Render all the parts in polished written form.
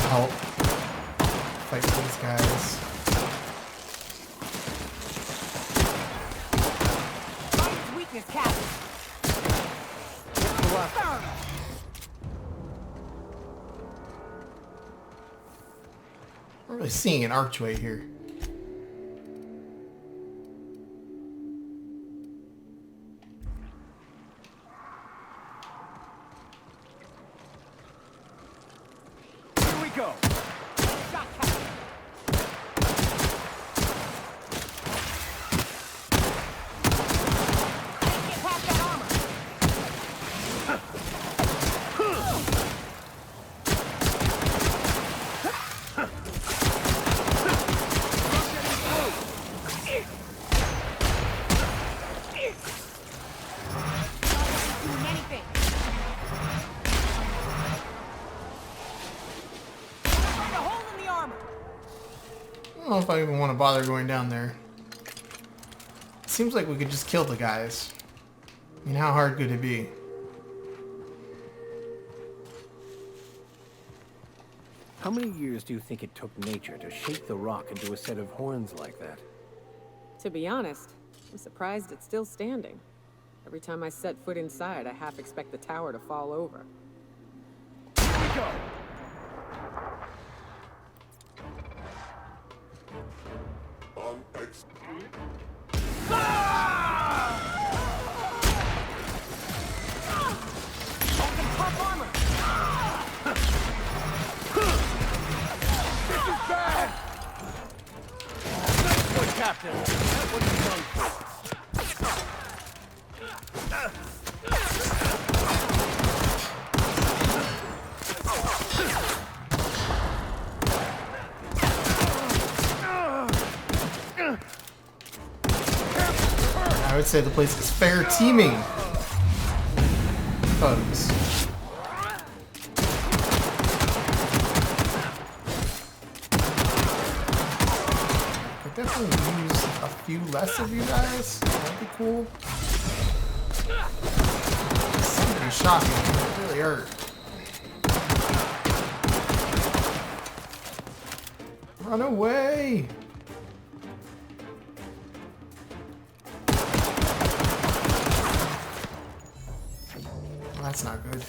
help fight these guys. Weakness, Captain. I'm really seeing an archway here. Here we go. Shot, Captain. Get past that armor. Doing anything. Find a hole in the armor. I don't know if I even want to bother going down there. It seems like we could just kill the guys. I mean, how hard could it be? How many years do you think it took nature to shape the rock into a set of horns like that? To be honest, I'm surprised it's still standing. Every time I set foot inside, I half expect the tower to fall over. Here we go. Open tough armor. This is bad. Nice one, Captain. That one's done for. I would say the place is fair teaming. Folks. Could definitely use a few less of you guys. That'd be cool. Somebody shot me. It really hurt. Run away! Well, that's not good.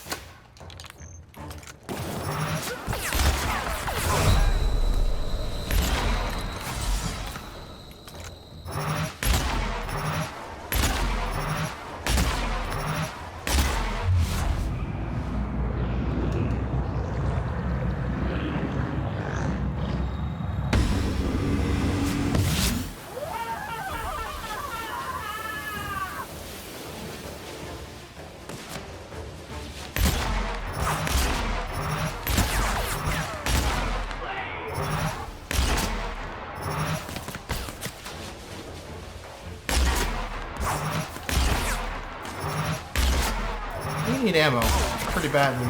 We need ammo pretty badly.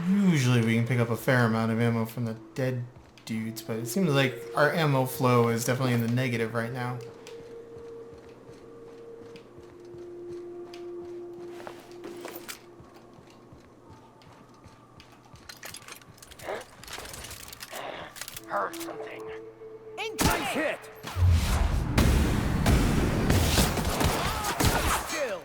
Usually we can pick up a fair amount of ammo from the dead dudes, but it seems like our ammo flow is definitely in the negative right now. Heard something. Incoming. Nice hit. Still.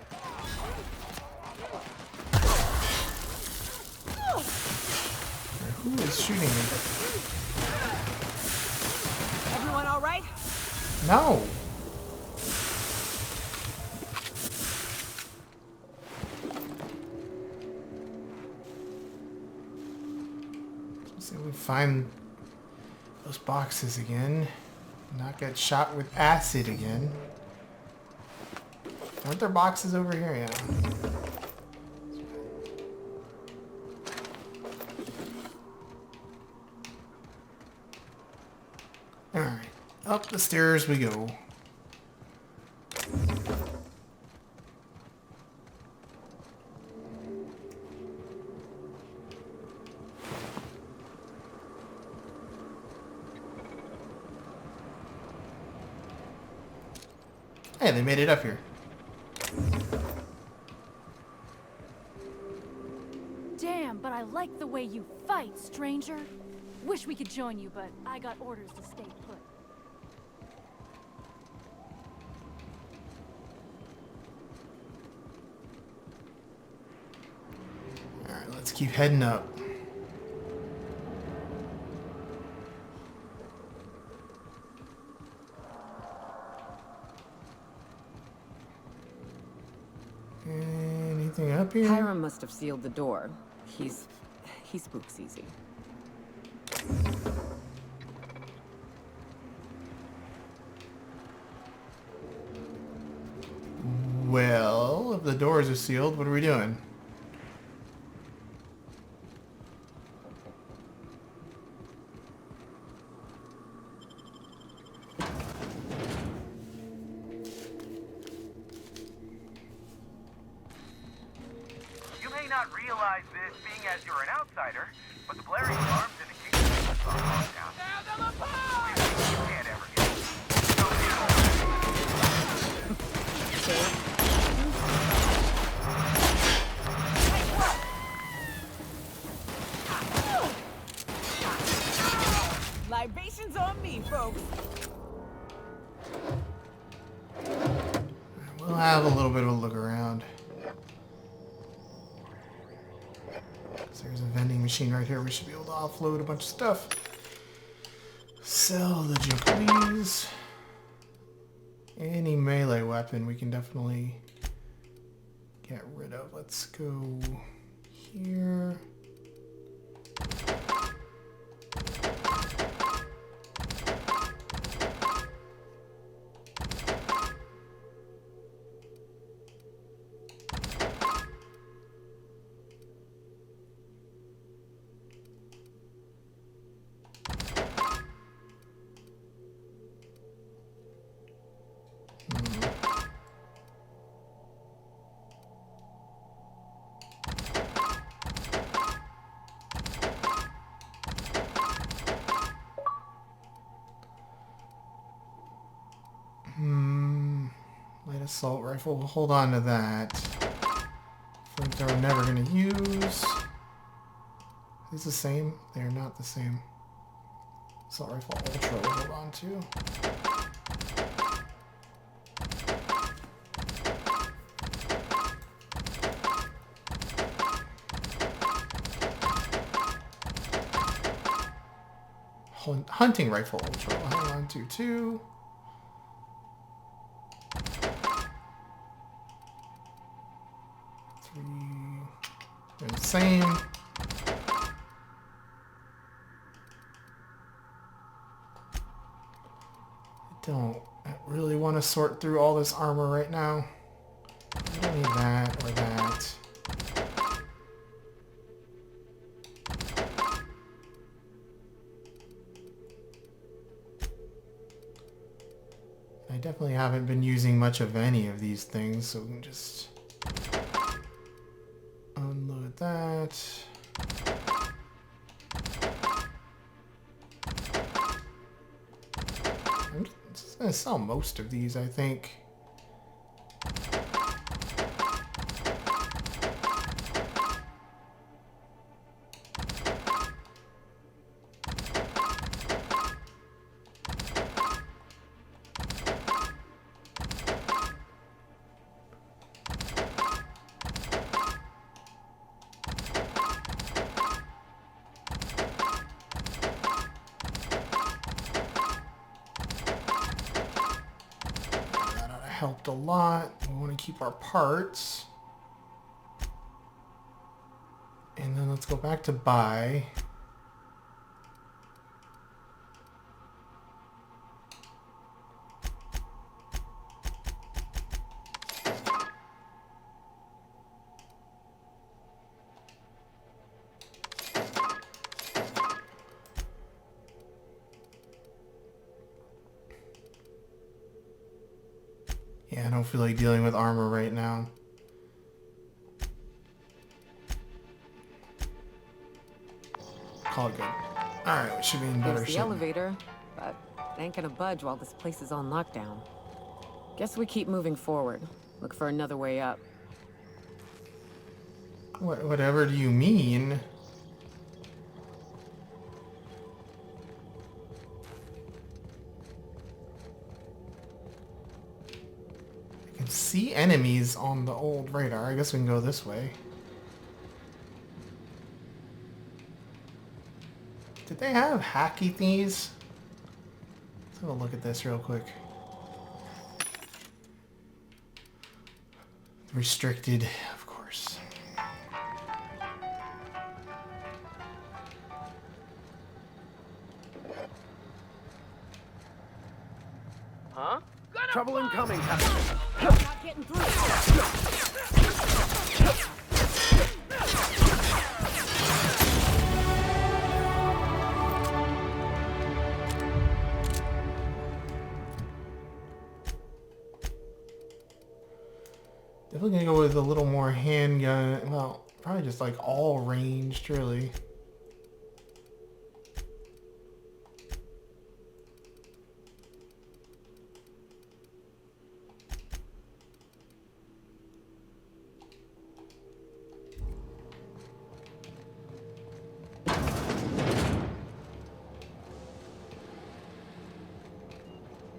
Who is shooting me? Everyone all right? No! Let's see if we find those boxes again. Not get shot with acid again. Aren't there boxes over here? Yeah. Alright. Up the stairs we go. Hey, they made it up here. Damn, but I like the way you fight, stranger. Wish we could join you, but I got orders to stay put. Alright, let's keep heading up. Anything up here? Hiram must have sealed the door. He spooks easy. Well, if the doors are sealed, what are we doing? You may not realize this, being as you're an outsider, but the blaring alarms indicate that the bomb is down. You can't ever get it. Libations on me, folks. We'll have a little bit of a look around. So there's a vending machine right here. We should be able to offload a bunch of stuff. Sell the Japanese. Any melee weapon we can definitely get rid of. Let's go here. Light assault rifle. We'll hold on to that. Flamethrower I'm never going to use. Are these the same? They are not the same. Assault rifle ultra we'll hold on to. Hunting rifle ultra we'll hang on to too. They're the same. I really want to sort through all this armor right now. I don't need that or that. I definitely haven't been using much of any of these things, so we can just unload that. I'm just gonna sell most of these, I think. Helped a lot. We want to keep our parts. And then let's go back to buy. Yeah, I don't feel like dealing with armor right now. Call it good. Alright, we should be in better There's the shape. elevator, but it ain't gonna budge while this place is on lockdown. Guess we keep moving forward. Look for another way up. Whatever do you mean? I can see enemies on the old radar. I guess we can go this way. Did they have hacky thingies? Let's have a look at this real quick. Restricted, of course. Huh? Trouble incoming, Captain. Not getting through. Definitely gonna go with a little more handgun. Well, probably just like all ranged, really.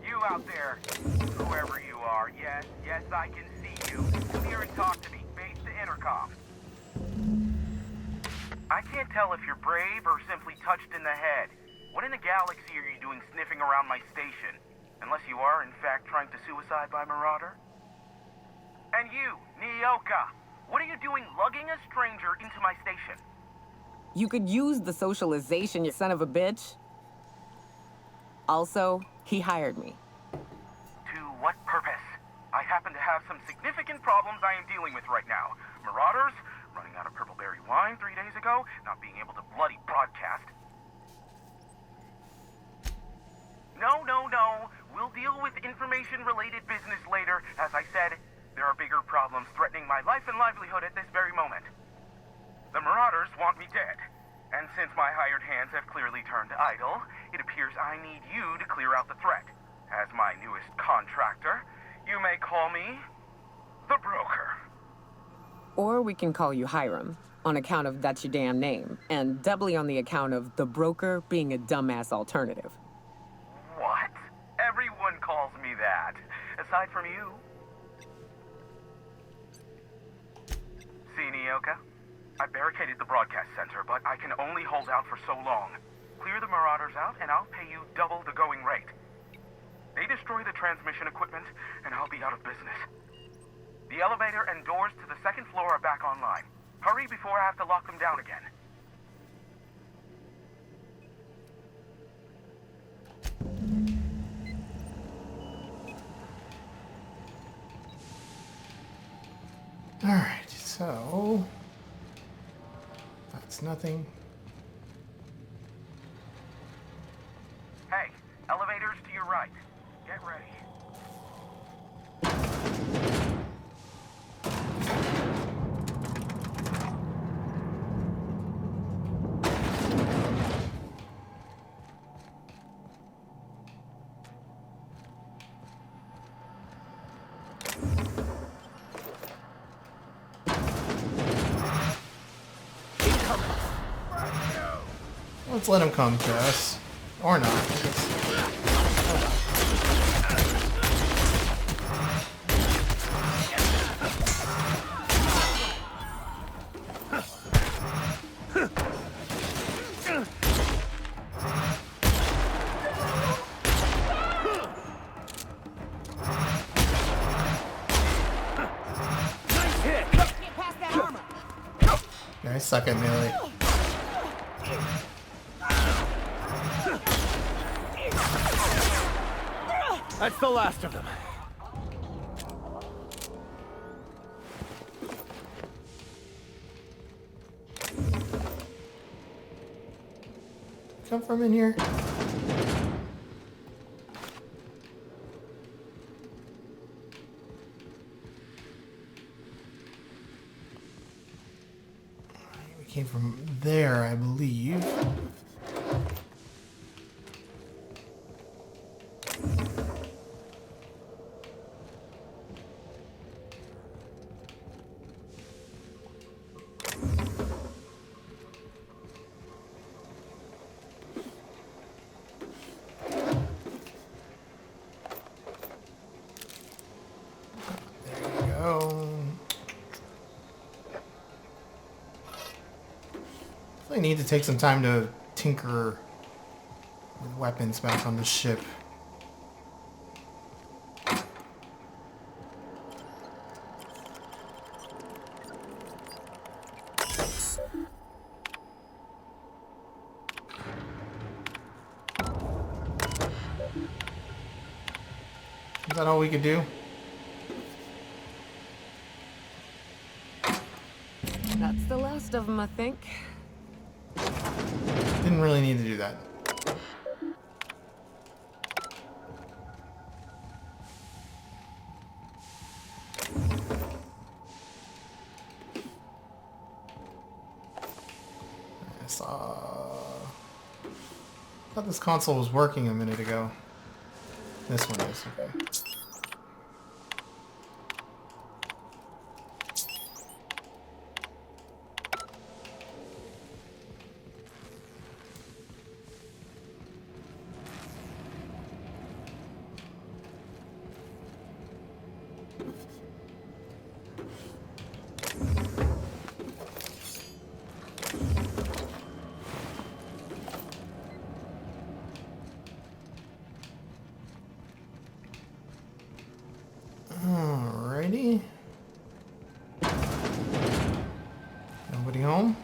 You out there, whoever you are, yes, I can see you. Come here and talk to me. Face the intercom. I can't tell if you're brave or simply touched in the head. What in the galaxy are you doing sniffing around my station? Unless you are, in fact, trying to suicide by Marauder? And you, Nyoka, what are you doing lugging a stranger into my station? You could use the socialization, you son of a bitch. Also, he hired me. To what purpose? I happen to have some significant problems I am dealing with right now. Marauders, running out of purple berry wine 3 days ago, not being able to bloody broadcast. No. We'll deal with information-related business later. As I said, there are bigger problems threatening my life and livelihood at this very moment. The Marauders want me dead. And since my hired hands have clearly turned idle, it appears I need you to clear out the threat. As my newest contractor, you may call me the Broker. Or we can call you Hiram, on account of that's your damn name, and doubly on the account of the broker being a dumbass alternative. What? Everyone calls me that, aside from you. See, Nyoka? I barricaded the broadcast center, but I can only hold out for so long. Clear the Marauders out, and I'll pay you double the going rate. They destroy the transmission equipment, and I'll be out of business. The elevator and doors to the second floor are back online. Hurry before I have to lock them down again. Alright, so... That's nothing. Hey, elevators to your right. Get ready. Let's let him come to us. Or not. I guess. Yeah, I suck at melee. That's the last of them. Come from in here. from there, I believe. I need to take some time to tinker with weapons back on the ship. Is that all we could do? That's the last of them, I think. Didn't really need to do that. I thought this console was working a minute ago. This one is, okay. Alrighty. Nobody home?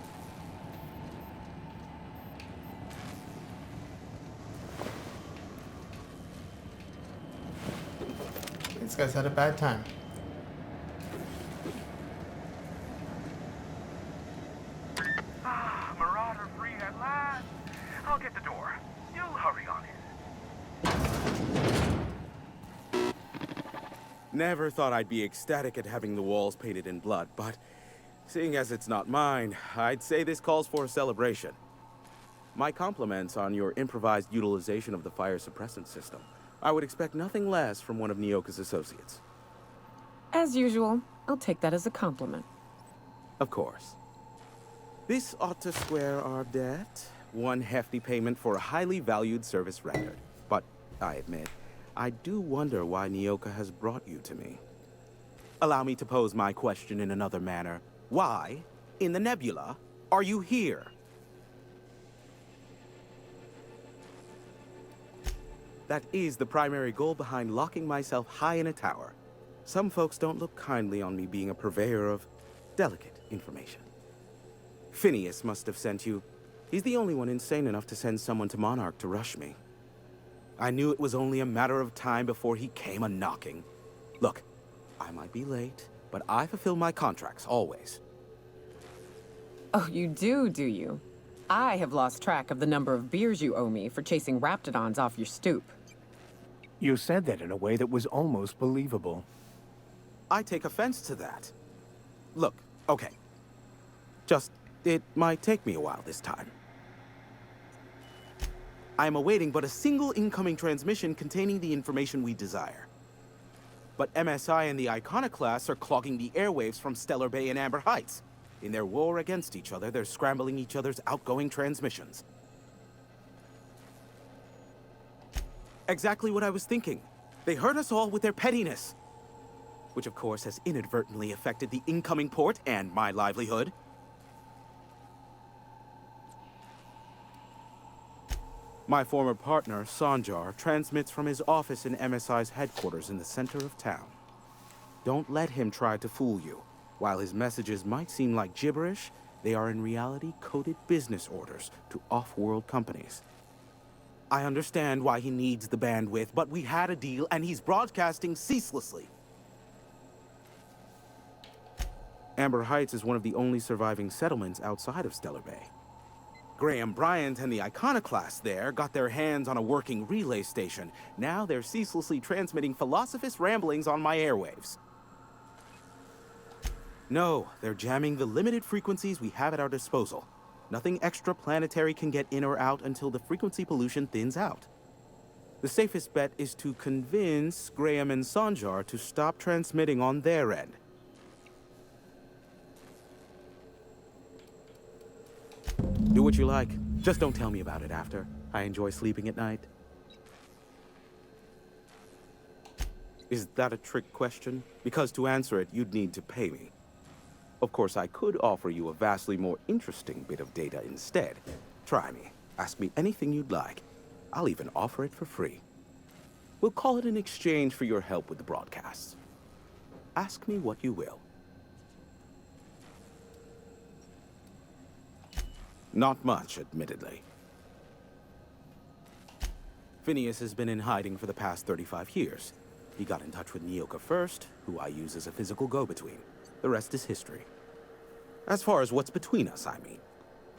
These guys had a bad time. Marauder free at last. I'll get the door. You'll hurry on in. Never thought I'd be ecstatic at having the walls painted in blood, but seeing as it's not mine, I'd say this calls for a celebration. My compliments on your improvised utilization of the fire suppressant system. I would expect nothing less from one of Nyoka's associates. As usual, I'll take that as a compliment. Of course. This ought to square our debt. One hefty payment for a highly valued service rendered. But, I admit, I do wonder why Nyoka has brought you to me. Allow me to pose my question in another manner. Why, in the nebula, are you here? That is the primary goal behind locking myself high in a tower. Some folks don't look kindly on me being a purveyor of delicate information. Phineas must have sent you. He's the only one insane enough to send someone to Monarch to rush me. I knew it was only a matter of time before he came a-knocking. Look, I might be late, but I fulfill my contracts, always. Oh, you do you? I have lost track of the number of beers you owe me for chasing raptidons off your stoop. You said that in a way that was almost believable. I take offense to that. Look, okay. It might take me a while this time. I am awaiting but a single incoming transmission containing the information we desire. But MSI and the Iconoclasts are clogging the airwaves from Stellar Bay and Amber Heights. In their war against each other, they're scrambling each other's outgoing transmissions. Exactly what I was thinking. They hurt us all with their pettiness. Which of course has inadvertently affected the incoming port and my livelihood. My former partner, Sanjar, transmits from his office in MSI's headquarters in the center of town. Don't let him try to fool you. While his messages might seem like gibberish, they are in reality coded business orders to off-world companies. I understand why he needs the bandwidth, but we had a deal and he's broadcasting ceaselessly. Amber Heights is one of the only surviving settlements outside of Stellar Bay. Graham Bryant and the Iconoclasts there got their hands on a working relay station. Now they're ceaselessly transmitting Philosophist ramblings on my airwaves. No, they're jamming the limited frequencies we have at our disposal. Nothing extraplanetary can get in or out until the frequency pollution thins out. The safest bet is to convince Graham and Sanjar to stop transmitting on their end. Do what you like. Just don't tell me about it after. I enjoy sleeping at night. Is that a trick question? Because to answer it, you'd need to pay me. Of course, I could offer you a vastly more interesting bit of data instead. Try me. Ask me anything you'd like. I'll even offer it for free. We'll call it an exchange for your help with the broadcasts. Ask me what you will. Not much, admittedly. Phineas has been in hiding for the past 35 years. He got in touch with Nyoka first, who I use as a physical go-between. The rest is history. As far as what's between us, I mean.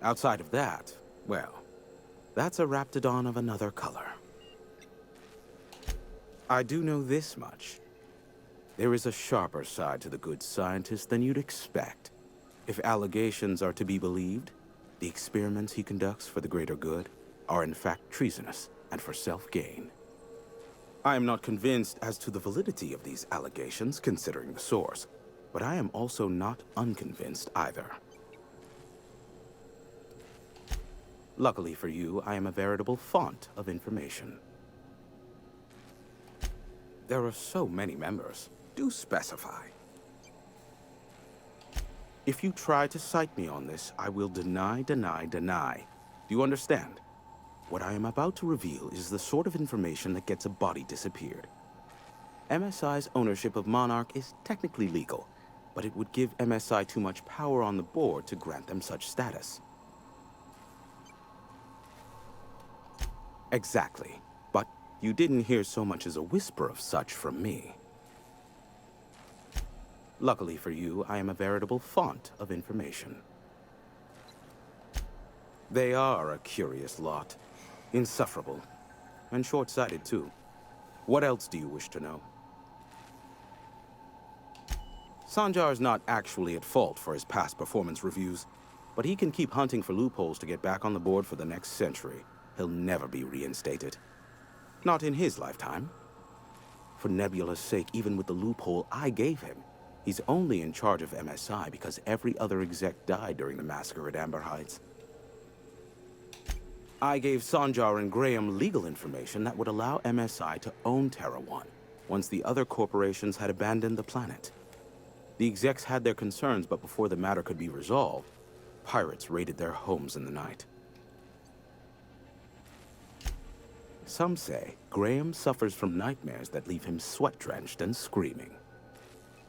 Outside of that, well, that's a Raptidon of another color. I do know this much. There is a sharper side to the good scientist than you'd expect. If allegations are to be believed, the experiments he conducts for the greater good are in fact treasonous and for self-gain. I am not convinced as to the validity of these allegations, considering the source, but I am also not unconvinced either. Luckily for you, I am a veritable font of information. There are so many members. Do specify. If you try to cite me on this, I will deny, deny, deny. Do you understand? What I am about to reveal is the sort of information that gets a body disappeared. MSI's ownership of Monarch is technically legal, but it would give MSI too much power on the board to grant them such status. Exactly. But you didn't hear so much as a whisper of such from me. Luckily for you, I am a veritable font of information. They are a curious lot. Insufferable. And short-sighted, too. What else do you wish to know? Sanjar's not actually at fault for his past performance reviews, but he can keep hunting for loopholes to get back on the board for the next century. He'll never be reinstated. Not in his lifetime. For Nebula's sake, even with the loophole I gave him, he's only in charge of MSI because every other exec died during the massacre at Amber Heights. I gave Sanjar and Graham legal information that would allow MSI to own Terra One, once the other corporations had abandoned the planet. The execs had their concerns, but before the matter could be resolved, pirates raided their homes in the night. Some say Graham suffers from nightmares that leave him sweat-drenched and screaming.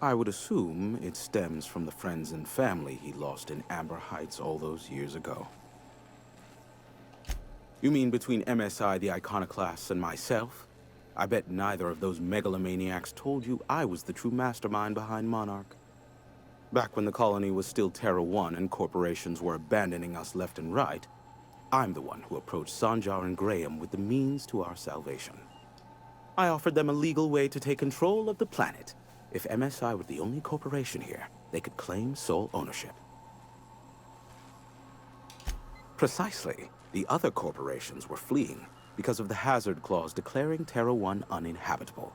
I would assume it stems from the friends and family he lost in Amber Heights all those years ago. You mean between MSI, the Iconoclasts, and myself? I bet neither of those megalomaniacs told you I was the true mastermind behind Monarch. Back when the colony was still Terra One and corporations were abandoning us left and right, I'm the one who approached Sanjar and Graham with the means to our salvation. I offered them a legal way to take control of the planet. If MSI were the only corporation here, they could claim sole ownership. Precisely. The other corporations were fleeing because of the hazard clause declaring Terra One uninhabitable.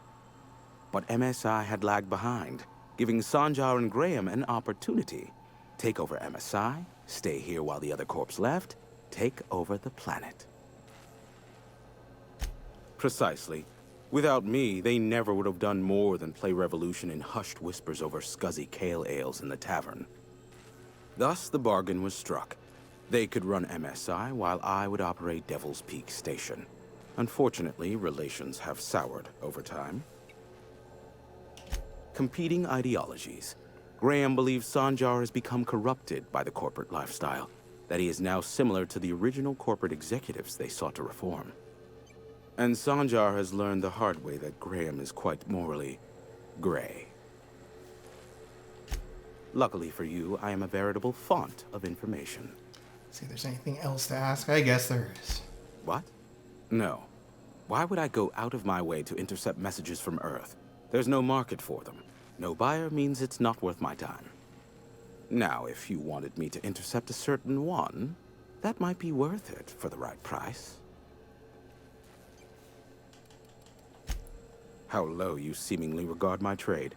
But MSI had lagged behind, giving Sanjar and Graham an opportunity. Take over MSI, stay here while the other corps left, take over the planet. Precisely. Without me, they never would have done more than play Revolution in hushed whispers over scuzzy kale ales in the tavern. Thus, the bargain was struck. They could run MSI while I would operate Devil's Peak Station. Unfortunately, relations have soured over time. Competing ideologies. Graham believes Sanjar has become corrupted by the corporate lifestyle, that he is now similar to the original corporate executives they sought to reform. And Sanjar has learned the hard way that Graham is quite morally gray. Luckily for you, I am a veritable font of information. See if there's anything else to ask. I guess there is. What? No. Why would I go out of my way to intercept messages from Earth? There's no market for them. No buyer means it's not worth my time. Now, if you wanted me to intercept a certain one, that might be worth it for the right price. How low you seemingly regard my trade.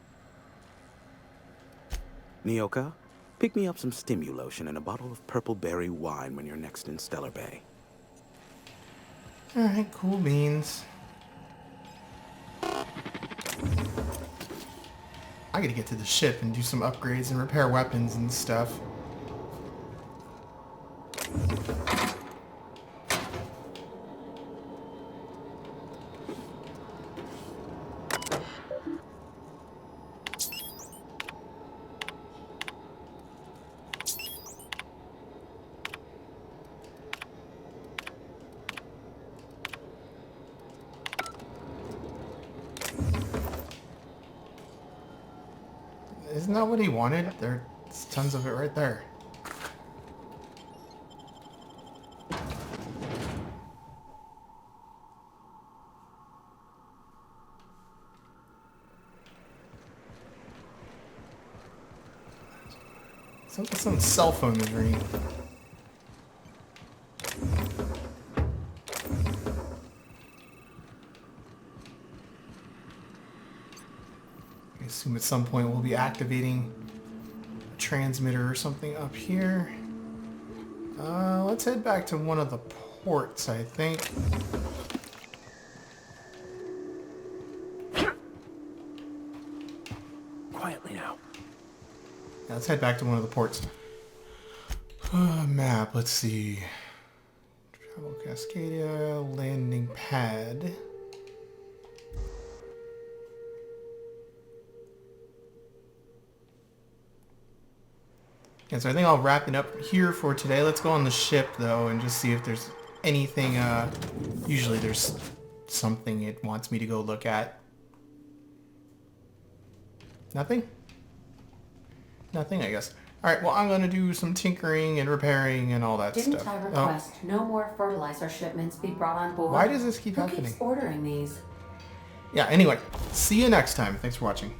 Nyoka, pick me up some Stimulotion and a bottle of purple berry wine when you're next in Stellar Bay. Alright, cool beans. I gotta get to the ship and do some upgrades and repair weapons and stuff. Isn't that what he wanted? There's tons of it right there. Some cell phone is ringing. I assume at some point we'll be activating a transmitter or something up here. Let's head back to one of the ports, I think. Quietly now. Yeah, let's head back to one of the ports. Map, let's see. Travel Cascadia, landing pad. And so I think I'll wrap it up here for today. Let's go on the ship, though, and just see if there's anything. Usually there's something it wants me to go look at. Nothing? Nothing, I guess. Alright, well, I'm going to do some tinkering and repairing and all that Didn't stuff. I request no more fertilizer shipments be brought on board? Why does this keep Who happening? keeps ordering these? Yeah, anyway, see you next time. Thanks for watching.